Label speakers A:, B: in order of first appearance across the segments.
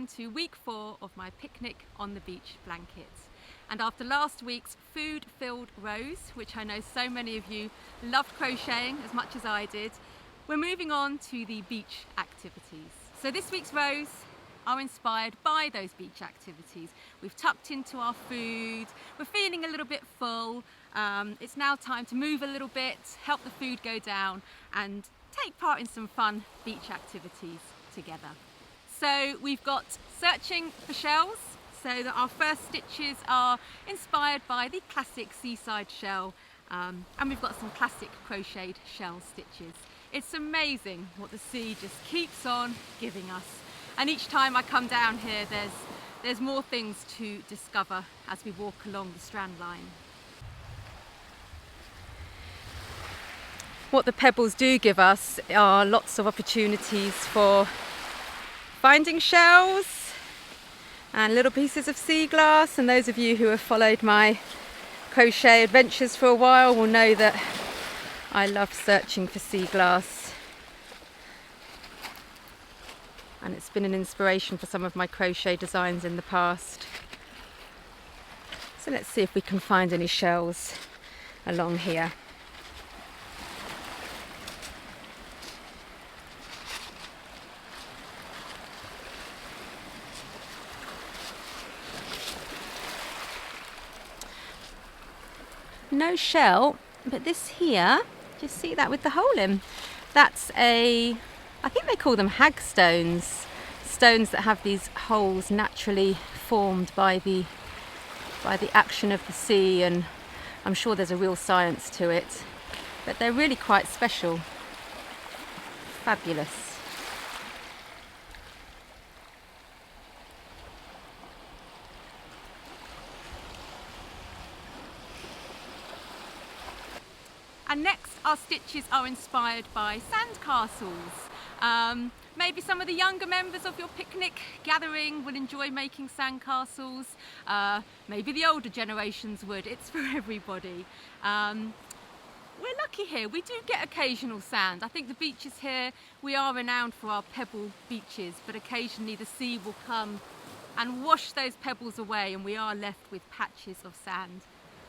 A: on to week 4 of my picnic on the beach blankets. And after last week's food-filled rows, which I know so many of you loved crocheting as much as I did, we're moving on to the beach activities. So this week's rows are inspired by those beach activities. We've tucked into our food, we're feeling a little bit full, it's now time to move a little bit, help the food go down and take part in some fun beach activities together. So we've got searching for shells, so that our first stitches are inspired by the classic seaside shell, and we've got some classic crocheted shell stitches. It's amazing what the sea just keeps on giving us, and each time I come down here there's more things to discover as we walk along the strand line. What the pebbles do give us are lots of opportunities for finding shells and little pieces of sea glass, and those of you who have followed my crochet adventures for a while will know that I love searching for sea glass, and it's been an inspiration for some of my crochet designs in the past. So let's see if we can find any shells along here. No shell, but this here, just see that with the hole in, that's I think they call them hagstones, stones that have these holes naturally formed by the action of the sea, and I'm sure there's a real science to it, but they're really quite special. Fabulous. And next, our stitches are inspired by sandcastles. Maybe some of the younger members of your picnic gathering will enjoy making sandcastles. Maybe the older generations would. It's for everybody. We're lucky here. We do get occasional sand. I think the beaches here, we are renowned for our pebble beaches, but occasionally the sea will come and wash those pebbles away and we are left with patches of sand.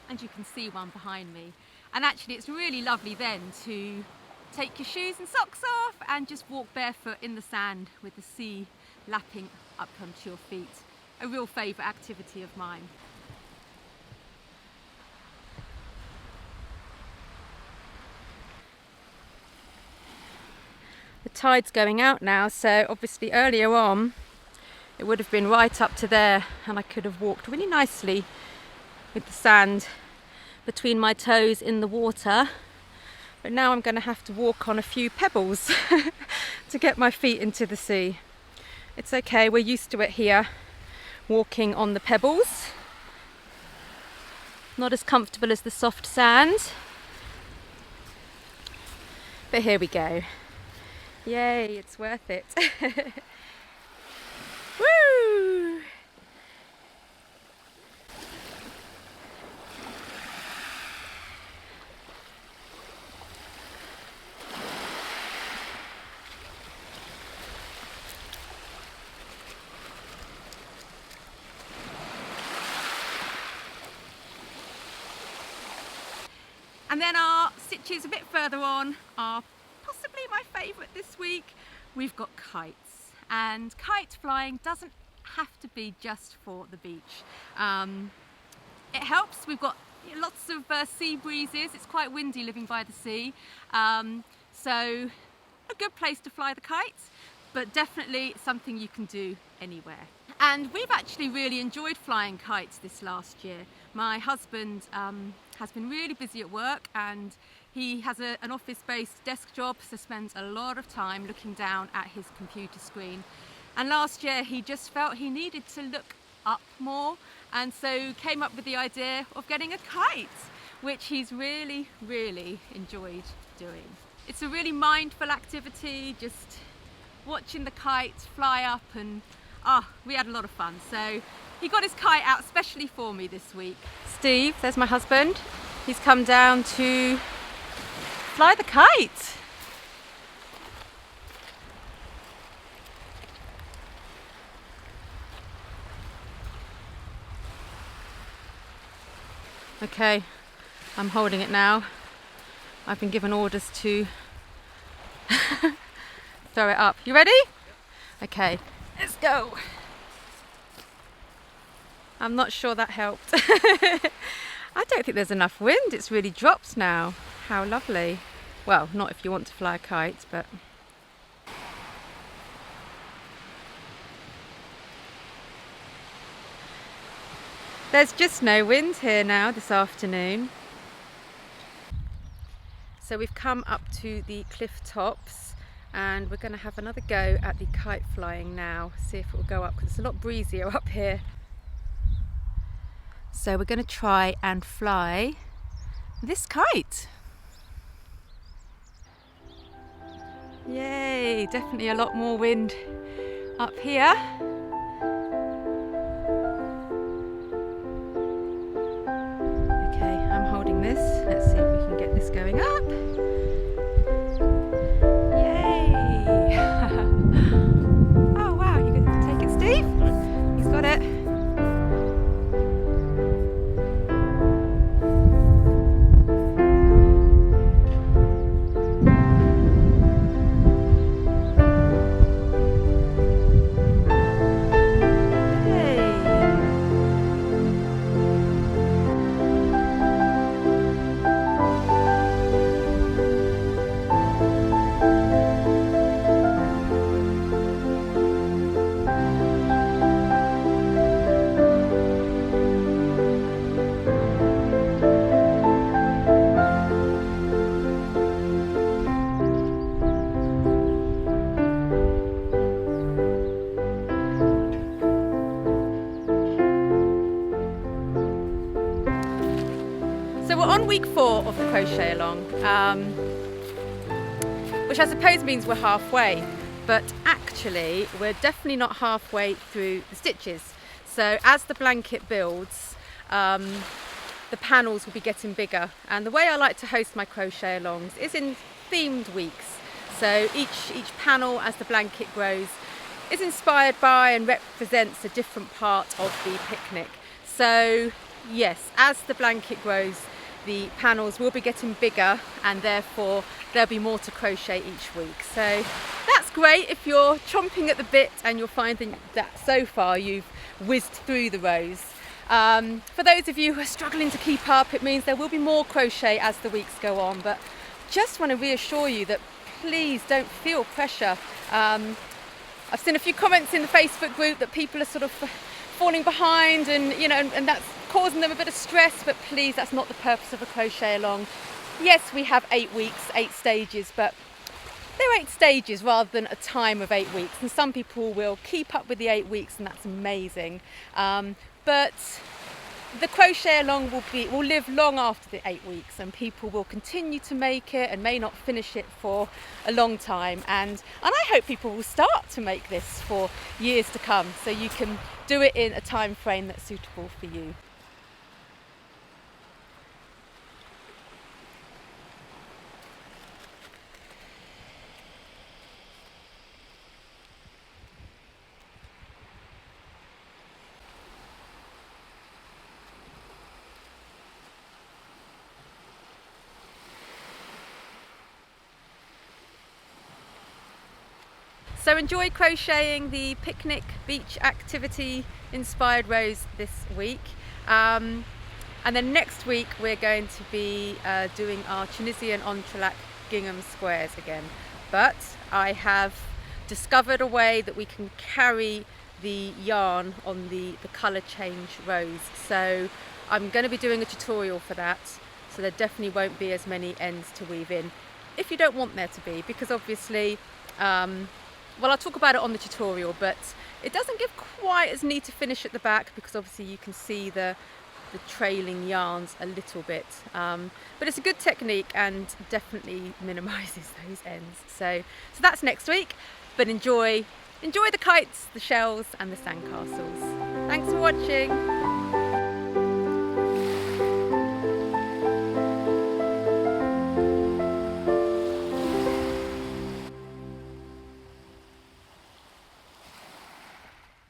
A: And you can see one behind me. And actually it's really lovely then to take your shoes and socks off and just walk barefoot in the sand with the sea lapping up onto your feet. A real favourite activity of mine. The tide's going out now, so obviously earlier on it would have been right up to there and I could have walked really nicely with the sand between my toes in the water, but now I'm going to have to walk on a few pebbles to get my feet into the sea. It's okay, we're used to it here, walking on the pebbles. Not as comfortable as the soft sand, but here we go. Yay, it's worth it. Woo! And then our stitches a bit further on are possibly my favourite this week. We've got kites, and kite flying doesn't have to be just for the beach. It helps, we've got lots of sea breezes, it's quite windy living by the sea, so a good place to fly the kites, but definitely something you can do anywhere. And we've actually really enjoyed flying kites this last year. My husband has been really busy at work, and he has an office-based desk job, so spends a lot of time looking down at his computer screen. And last year he just felt he needed to look up more, and so came up with the idea of getting a kite, which he's really enjoyed doing. It's a really mindful activity, just watching the kite fly up, and we had a lot of fun. So he got his kite out especially for me this week. Steve, there's my husband. He's come down to fly the kite. Okay, I'm holding it now. I've been given orders to throw it up. You ready? Okay, let's go. I'm not sure that helped. I don't think there's enough wind. It's really dropped now. How lovely. Well, not if you want to fly a kite, but... There's just no wind here now this afternoon. So we've come up to the cliff tops and we're going to have another go at the kite flying now. See if it will go up, because it's a lot breezier up here. So we're going to try and fly this kite. Yay, definitely a lot more wind up here. Okay, I'm holding this. Let's see if we can get this going up. Yay! Oh wow, you going to take it, Steve? He's got it. So we're on week 4 of the crochet along, which I suppose means we're halfway, but actually we're definitely not halfway through the stitches. So as the blanket builds, the panels will be getting bigger, and the way I like to host my crochet alongs is in themed weeks. So each panel, as the blanket grows, is inspired by and represents a different part of the picnic. So yes, as the blanket grows, the panels will be getting bigger and therefore there'll be more to crochet each week. So that's great if you're chomping at the bit and you're finding that so far you've whizzed through the rows. For those of you who are struggling to keep up, it means there will be more crochet as the weeks go on, but just want to reassure you that please don't feel pressure. I've seen a few comments in the Facebook group that people are sort of falling behind and and that's causing them a bit of stress, but please, that's not the purpose of a crochet along. Yes, we have 8 weeks, 8 stages, but they're 8 stages rather than a time of 8 weeks, and some people will keep up with the 8 weeks and that's amazing, but the crochet along will live long after the 8 weeks, and people will continue to make it and may not finish it for a long time, and I hope people will start to make this for years to come, so you can do it in a time frame that's suitable for you. So enjoy crocheting the picnic beach activity inspired rows this week, and then next week we're going to be doing our Tunisian entrelac gingham squares again, but I have discovered a way that we can carry the yarn on the colour change rows, so I'm going to be doing a tutorial for that, so there definitely won't be as many ends to weave in if you don't want there to be, because obviously well, I'll talk about it on the tutorial, but it doesn't give quite as neat a finish at the back because obviously you can see the trailing yarns a little bit, but it's a good technique and definitely minimises those ends. So that's next week, but enjoy the kites, the shells and the sandcastles. Thanks for watching.